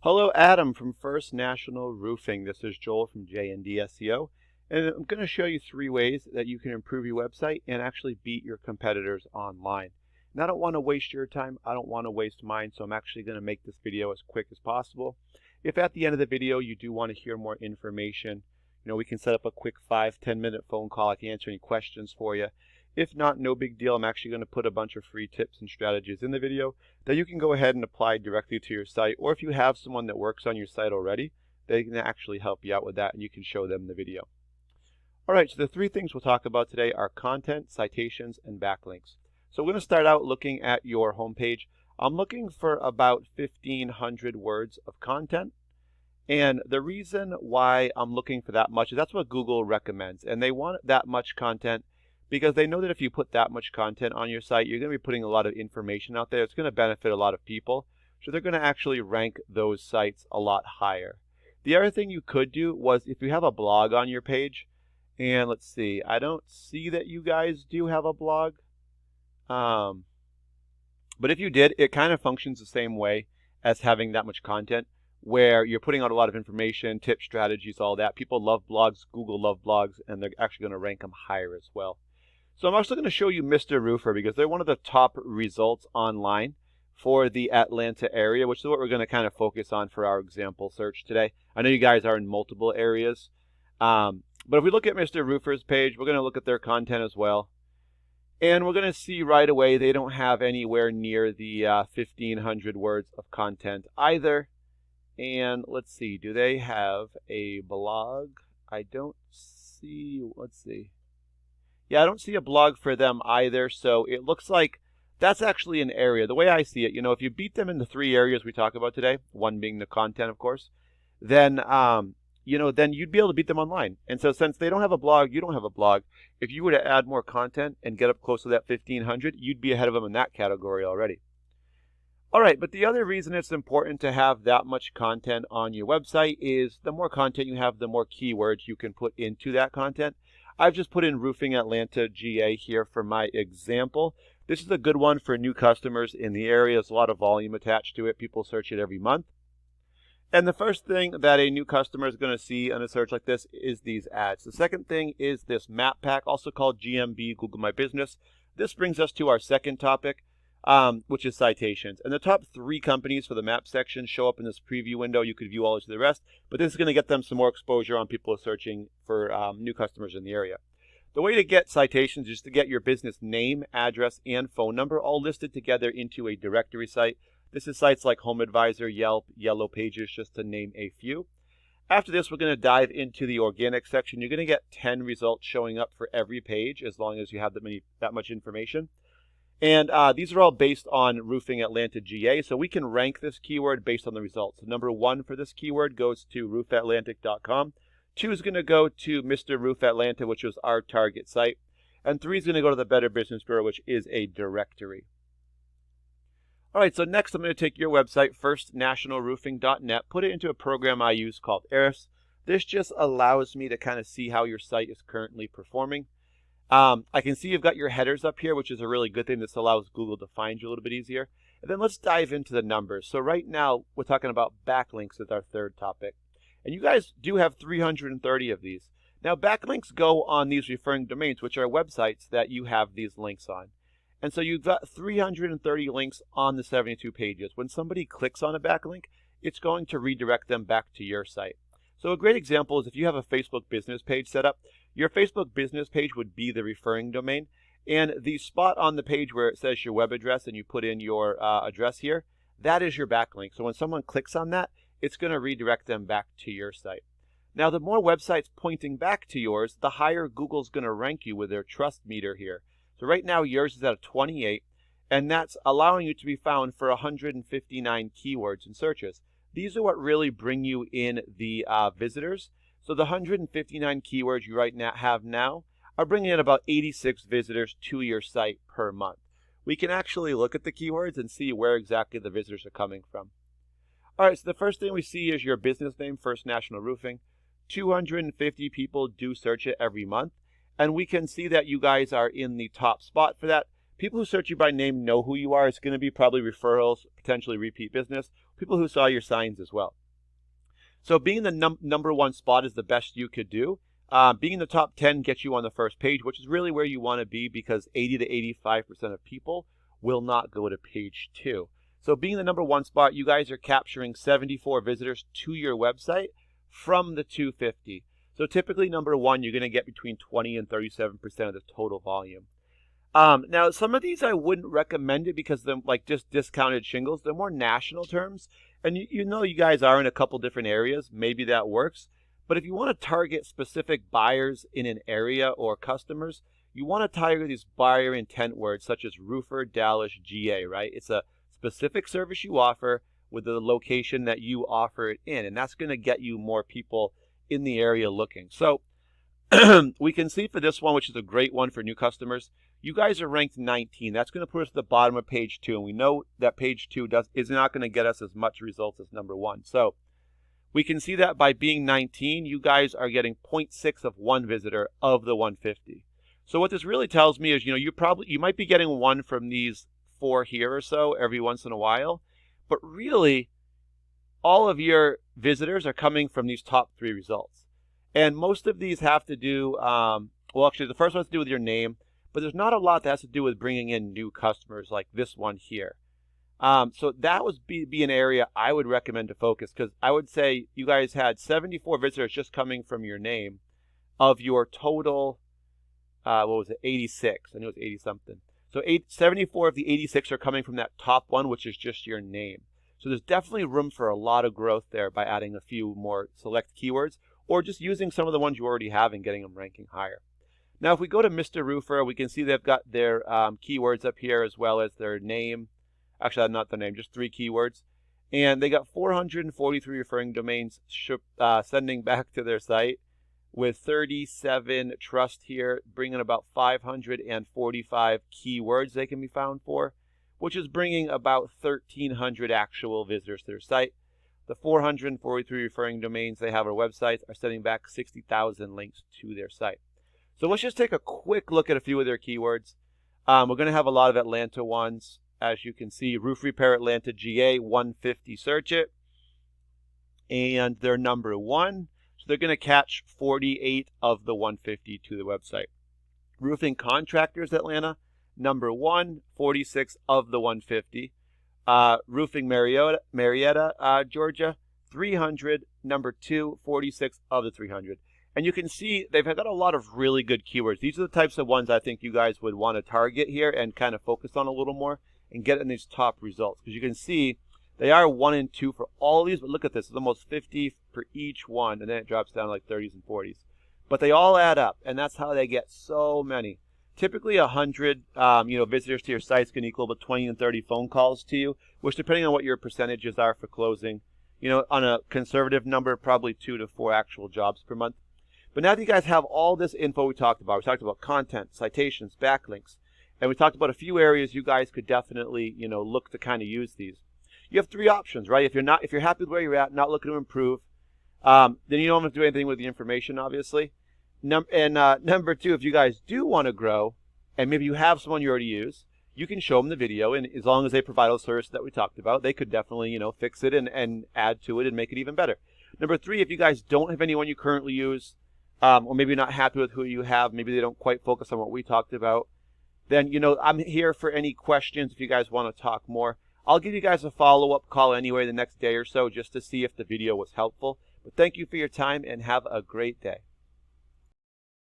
Hello, Adam from First National Roofing. This is Joel from JND SEO, and I'm going to show you 3 ways that you can improve your website and actually beat your competitors online. And I don't want to waste your time. I don't want to waste mine, so I'm actually going to make this video as quick as possible. If at the end of the video you do want to hear more information, we can set up a quick 5-10 minute phone call. I can answer any questions for you. If not, no big deal. I'm actually going to put a bunch of free tips and strategies in the video that you can go ahead and apply directly to your site. Or if you have someone that works on your site already, they can actually help you out with that and you can show them the video. Alright, so the 3 things we'll talk about today are content, citations, and backlinks. So we're going to start out looking at your homepage. I'm looking for about 1,500 words of content. And the reason why I'm looking for that much is that's what Google recommends. And they want that much content because they know that if you put that much content on your site, you're going to be putting a lot of information out there. It's going to benefit a lot of people. So they're going to actually rank those sites a lot higher. The other thing you could do was if you have a blog on your page, and let's see, I don't see that you guys do have a blog. But if you did, it kind of functions the same way as having that much content, where you're putting out a lot of information, tips, strategies, all that. People love blogs, Google love blogs, and they're actually going to rank them higher as well. So I'm also going to show you Mr. Roofer because they're one of the top results online for the Atlanta area, which is what we're going to kind of focus on for our example search today. I know you guys are in multiple areas, but if we look at Mr. Roofer's page, we're going to look at their content as well. And we're going to see right away they don't have anywhere near the 1,500 words of content either. And let's see, do they have a blog? I don't see, let's see. Yeah, I don't see a blog for them either, so it looks like that's actually an area. The way I see it, if you beat them in the 3 areas we talk about today, one being the content, of course, then, then you'd be able to beat them online. And so since they don't have a blog, you don't have a blog, if you were to add more content and get up close to that 1,500, you'd be ahead of them in that category already. All right, but the other reason it's important to have that much content on your website is the more content you have, the more keywords you can put into that content. I've just put in Roofing Atlanta GA here for my example. This is a good one for new customers in the area. There's a lot of volume attached to it. People search it every month. And the first thing that a new customer is going to see on a search like this is these ads. The second thing is this map pack, also called GMB Google My Business. This brings us to our second topic, which is citations. And the top 3 companies for the map section show up in this preview window. You could view all of the rest, but this is going to get them some more exposure on people searching for new customers in the area. The way to get citations is to get your business name, address, and phone number all listed together into a directory site. This is sites like HomeAdvisor, Yelp, Yellow Pages, just to name a few. After this, we're going to dive into the organic section. You're going to get 10 results showing up for every page as long as you have that much information. And these are all based on Roofing Atlanta GA, so we can rank this keyword based on the results. So number 1 for this keyword goes to roofatlantic.com. 2 is going to go to Mr. Roof Atlanta, which was our target site. And 3 is going to go to the Better Business Bureau, which is a directory. All right, so next I'm going to take your website, firstnationalroofing.net, put it into a program I use called Eris. This just allows me to kind of see how your site is currently performing. I can see you've got your headers up here, which is a really good thing. This allows Google to find you a little bit easier. And then let's dive into the numbers. So right now, we're talking about backlinks as our third topic. And you guys do have 330 of these. Now, backlinks go on these referring domains, which are websites that you have these links on. And so you've got 330 links on the 72 pages. When somebody clicks on a backlink, it's going to redirect them back to your site. So a great example is if you have a Facebook business page set up, your Facebook business page would be the referring domain. And the spot on the page where it says your web address and you put in your address here, that is your backlink. So when someone clicks on that, it's going to redirect them back to your site. Now, the more websites pointing back to yours, the higher Google's going to rank you with their trust meter here. So right now, yours is at a 28, and that's allowing you to be found for 159 keywords and searches. These are what really bring you in the visitors. So the 159 keywords you have now are bringing in about 86 visitors to your site per month. We can actually look at the keywords and see where exactly the visitors are coming from. All right, so the first thing we see is your business name, First National Roofing. 250 people do search it every month. And we can see that you guys are in the top spot for that People who search you by name know who you are. It's going to be probably referrals, potentially repeat business, people who saw your signs as well. So being the number one spot is the best you could do. Being in the top 10 gets you on the first page, which is really where you want to be, because 80 to 85% of people will not go to page 2. So being the number one spot, you guys are capturing 74 visitors to your website from the 250. So typically number one, you're going to get between 20 and 37% of the total volume. Now, some of these I wouldn't recommend it because they're like just discounted shingles. They're more national terms. And you know you guys are in a couple different areas. Maybe that works. But if you want to target specific buyers in an area or customers, you want to target these buyer intent words such as roofer, Dallas, GA, right? It's a specific service you offer with the location that you offer it in. And that's going to get you more people in the area looking. So we can see for this one, which is a great one for new customers, you guys are ranked 19. That's going to put us at the bottom of page 2. And we know that page 2 is not going to get us as much results as number 1. So we can see that by being 19, you guys are getting 0.6 of one visitor of the 150. So what this really tells me is, you might be getting one from these 4 here or so every once in a while, but really all of your visitors are coming from these top 3 results. And most of these have to do, well, actually the first one has to do with your name, but there's not a lot that has to do with bringing in new customers like this one here. So that would be an area I would recommend to focus, because I would say you guys had 74 visitors just coming from your name of your total, 86. I knew it was 80 something. So 74 of the 86 are coming from that top one, which is just your name. So there's definitely room for a lot of growth there by adding a few more select keywords, or just using some of the ones you already have and getting them ranking higher. Now, if we go to Mr. Roofer, we can see they've got their keywords up here as well as their name. Actually, not the name, just 3 keywords. And they got 443 referring domains sending back to their site, with 37 trust here, bringing about 545 keywords they can be found for, which is bringing about 1,300 actual visitors to their site. The 443 referring domains they have on our websites are sending back 60,000 links to their site. So let's just take a quick look at a few of their keywords. We're going to have a lot of Atlanta ones. As you can see, roof repair Atlanta GA 150, search it. And they're number 1. So they're going to catch 48 of the 150 to the website. Roofing contractors Atlanta, number 1, 46 of the 150. Roofing Marietta, Georgia, 300, number 2, 46 of the 300. And you can see they've got a lot of really good keywords. These are the types of ones I think you guys would want to target here and kind of focus on a little more and get in these top results. Because you can see they are 1 and 2 for all of these, but look at this, it's almost 50 for each one, and then it drops down to like 30s and 40s. But they all add up, and that's how they get so many. Typically 100 visitors to your sites can equal about 20 and 30 phone calls to you, which depending on what your percentages are for closing, on a conservative number, probably 2 to 4 actual jobs per month. But now that you guys have all this info we talked about content, citations, backlinks, and we talked about a few areas you guys could definitely, look to kind of use these. You have 3 options, right? If you're happy with where you're at, not looking to improve, then you don't have to do anything with the information, obviously. Number 2, if you guys do want to grow, and maybe you have someone you already use, you can show them the video, and as long as they provide all the service that we talked about, they could definitely, fix it and add to it and make it even better. Number 3, if you guys don't have anyone you currently use, or maybe you're not happy with who you have, maybe they don't quite focus on what we talked about, then, I'm here for any questions if you guys want to talk more. I'll give you guys a follow-up call anyway the next day or so just to see if the video was helpful. But thank you for your time and have a great day.